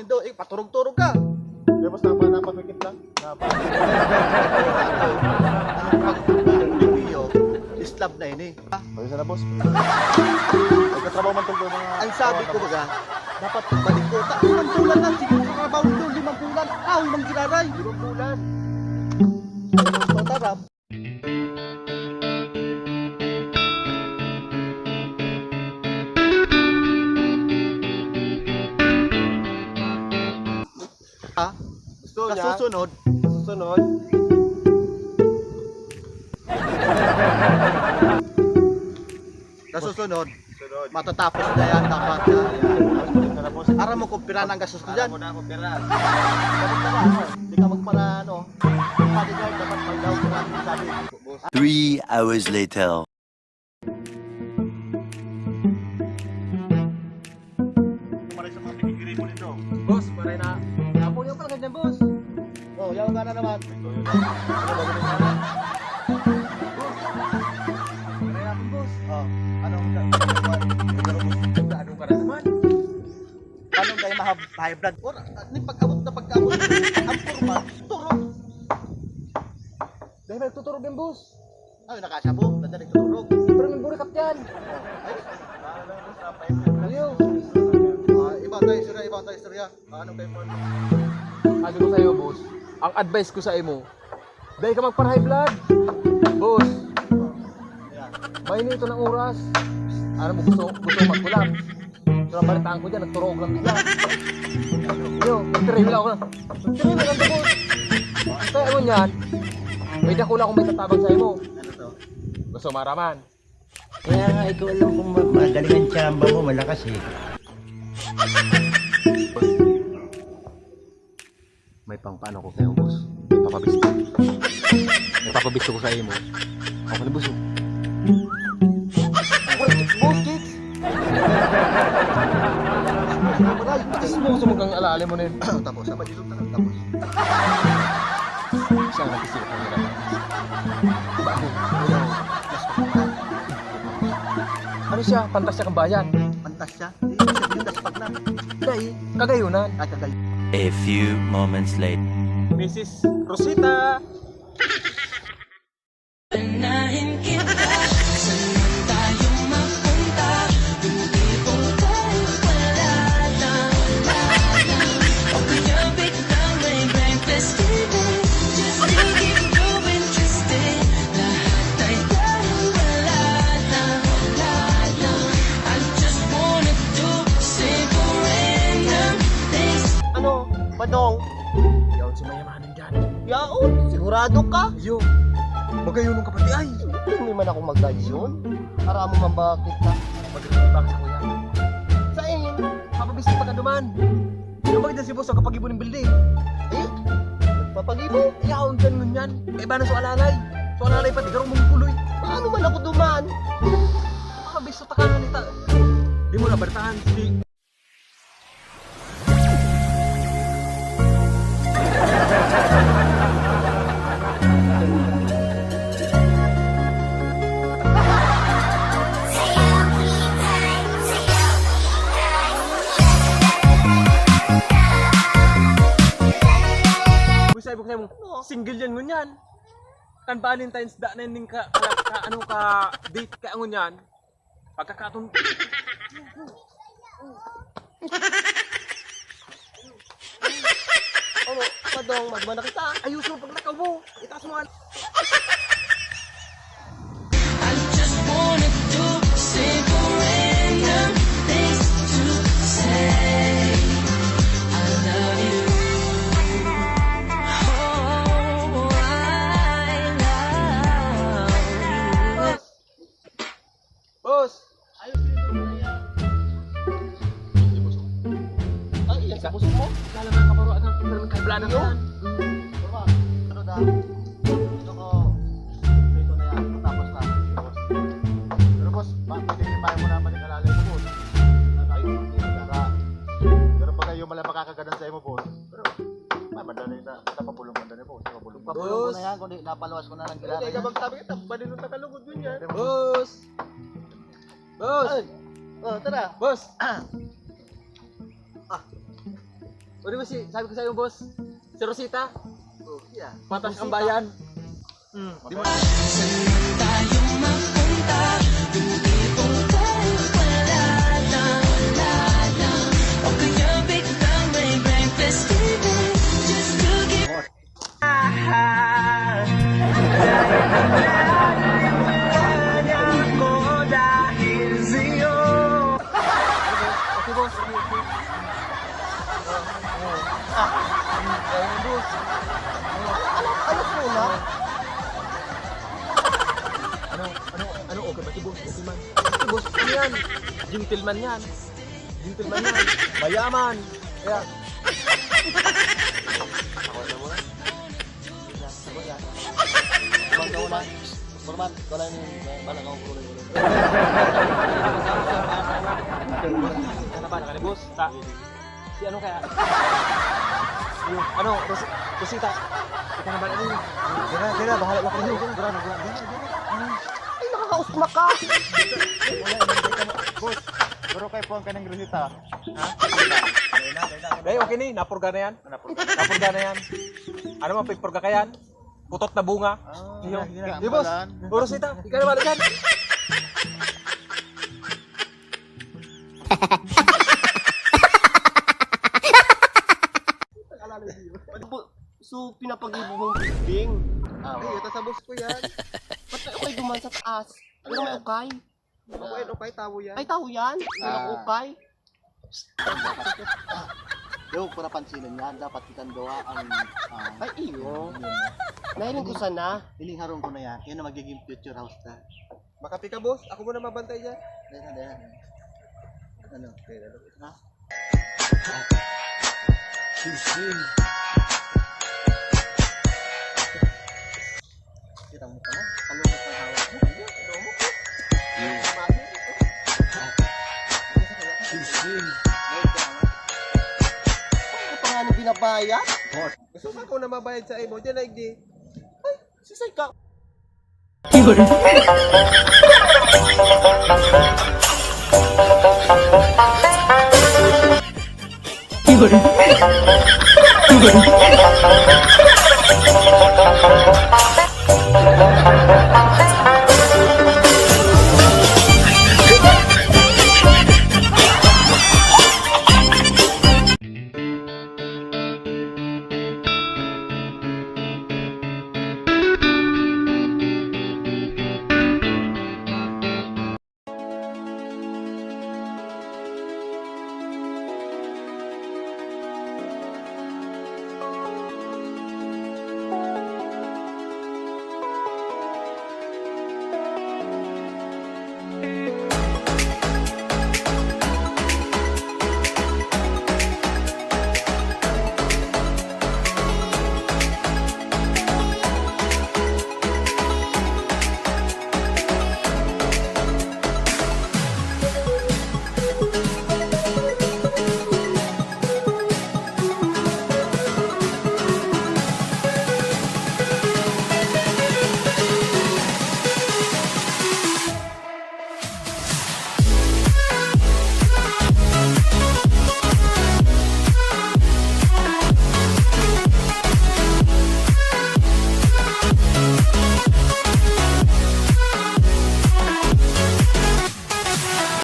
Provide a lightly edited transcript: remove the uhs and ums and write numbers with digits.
Baldo, paturog-turog ka. Di boss, napamikit lang. Pag-video, islab na yun eh. Pwede na boss. Nagkatrabaho man tungkol mga... Ang sabi ko baga, dapat balik ko. Limang bulan lang, sige sa trabaho nyo, 5 bulan. Mang ginaray. 5 bulan. Gusto tarap. Gusto Sa niya, susunod, susunod. susunod, Sunod. matatapos na yan dapat. Pwede na boss. Para mo kumpira ng gastos ko Para dyan. mo na ako pera. Dapat ka ba, hindi ka magpara, bodyguard, dapat mag-daw ko lang sabi. Boss. 3 hours later. Kumaray sa mga pinigiri mo nito. Boss, maray na. Apo niyo pala ganyan, boss. Oh, yaw nga na naman. Ito yun. Maray natin, boss. Oh, anong Ano ka na naman? paano kayo high blood? Or, pag-abot, ang forma, turog. Dahil may tuturog yung boss. Ay, nakasya po, nadalig turog. Pero may burikap yan. Aliyo. Ibang tayo istorya. Ano kayo po? Sabi ko sa'yo, boss. Ang advice ko sa imo, dahil ka magpa-high blood. Boss, Ayan. mainit ito ng oras. Ano mo gusto magkulap? So, balitaan ko dyan, nagturog lang bigla. Yo, nagtiril ako na. Nagtiril lang ito, boss. Kaya mo niyan, may dakula kung may tatabang sa imo. Ano to? Gusto maraman. Kaya nga ikaw alam kung magaling ang tsamba mo, malakas eh. May paano ko kayo, boss. May papabisto. May papabisto ko sa imo. Ako na, boss. Boss, kids! Tapos mo gusto mong alala mo na yun. Tapos, sama dito na tapos. Siya ang nag-isip ng nila. Ano siya? Pantasya kang bayan. Pantasya. Hindi siya das pag na. Dahil, kagayunan. Kakagay. A few moments later. Mrs. Rosita! Panahin kita, saan tayo mapunta? Yung tipong tayo wala lang. O kaya biglang may breakfast TV. Just to keep you interested. Lahat ay dahil wala lang. I just wanna do simple random things. Ano? Badong? Yaon si mayamanin dyan. Yaon? Sigurado ka? Yo! Magayunan ka pati ay! Hindi man ako magdayon. Para mo mabakit ka. Magkakita ka sa kuya. Sa inyo. Papabisto pa ka duman. Yung bakit si boss ang kapagibo ng building? Eh? Nagpapagibo? Yaon dyan nun yan. Eh ba na so alalay? So alalay pati garong mong kuloy. Paano man ako duman? Papabisto ta ka na nita. Di mo na bartaan si... Sabi ko mo, single yan ngunyan. Kan Valentine's da na yung ka date ka ngunyan. Pagkakatong... Ano? Badong, magmana kita. Ayusin mo pag nakaw mo. Itaas mo. I just wanna do simple random things to say. I love you. Oh, I love you. Boss! Ay, yan sa puso mo? Kala nga kaparoan ng kay Blana Yo. yan. Diba? Ano da? Gusto ko. Dito na yan. Tapos na. Pero boss, pwede rin tayo mo naman yung alalay mo boss. Pero pag kayo malang makakaganan sa imo boss. Pero, madali na. Napapulong mo na boss. Napapulong mo. Papulong ko na yan. Kundi napaluwas ko na ng kilala. Hindi ka magsabi kita, balinong takalugod yun yan. Boss! Boss! Ay! Oh, tara. Boss! O di ba sabi ko sa'yo, boss? Si Rosita? Oh, yeah. Patas ang bayan. Di mo Saan tayo mapunta? Yung tipong kahit wala lang. O kaya biglang may breakfast baby, just to get Okay, boss. ayos mo na. Ano, okay ba si boss? Okay man. Si boss, ano yan? Gentleman yan. Gentleman yan. Mayaman. Kaya, Format, wala yung balak akong kulay. ano ba, nakani boss? Si ano kaya? Yung, ano, Rosita. Ika na ba ano yun? Dira, bahala na kayo. Dira. Ay, nakakausma ka. Boss, pero kay puang ka ng Rosita. Dahil okay ni, napurga na yan. Napurga na yan. Ano mo, pagpurga ka yan? Putot na bunga. Di boss, Rosita, ika na ba dyan? So, pinapag-ibo mong bibing. Ay, ito sa boss ko yan. Ba't may ukay duman sa taas? Ano may ukay? Okay, tawo yan. Ay, tawo yan? Ano ko ukay? Yo, para pansinin yan. Dapat kitang doha ang... ay, iyo. Nahiling ko sana. Hiling harong ko na yan. Yan na magiging future house na. Makati ka boss, ako muna mabantay dyan. Dayan. Ano? Ha? Kita mo ka na? Kalungkot na hawak mo. Ano pa nga ni binabayad? Gusto ko na mabayad sa imo, dyan like di. Sisay ka. Siguro.